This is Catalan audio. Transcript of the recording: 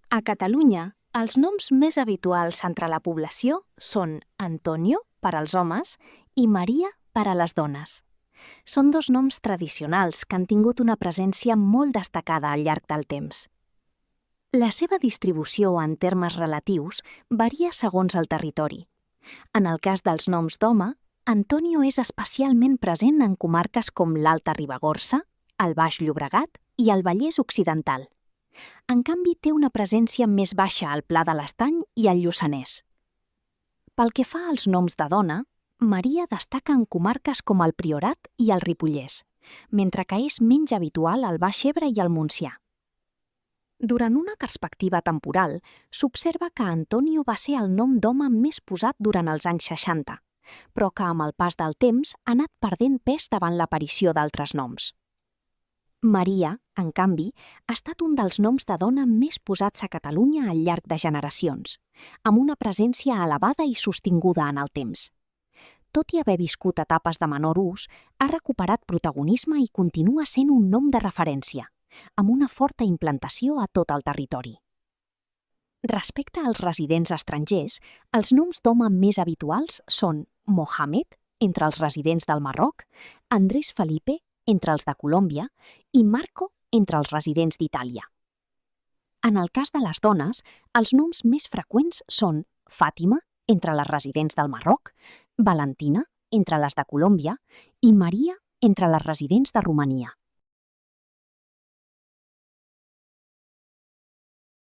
A Catalunya, els noms més habituals entre la població són Antonio, per als homes, i Maria, per a les dones. Són dos noms tradicionals que han tingut una presència molt destacada al llarg del temps. La seva distribució en termes relatius varia segons el territori. En el cas dels noms d'home, Antonio és especialment present en comarques com l'Alta Ribagorça, el Baix Llobregat i el Vallès Occidental. En canvi, té una presència més baixa al Pla de l'Estany i al Lluçanès. Pel que fa als noms de dona, Maria destaca en comarques com el Priorat i el Ripollès, mentre que és menys habitual al Baix Ebre i al Montsià. Durant una perspectiva temporal, s'observa que Antonio va ser el nom d'home més posat durant els anys 60, però que amb el pas del temps ha anat perdent pes davant l'aparició d'altres noms. Maria, en canvi, ha estat un dels noms de dona més posats a Catalunya al llarg de generacions, amb una presència elevada i sostinguda en el temps. Tot i haver viscut etapes de menor ús, ha recuperat protagonisme i continua sent un nom de referència, amb una forta implantació a tot el territori. Respecte als residents estrangers, els noms d'home més habituals són Mohamed, entre els residents del Marroc, Andrés Felipe, entre els de Colòmbia, i Marco, entre els residents d'Itàlia. En el cas de les dones, els noms més freqüents són Fàtima, entre les residents del Marroc, Valentina, entre les de Colòmbia, i Maria, entre les residents de Romania.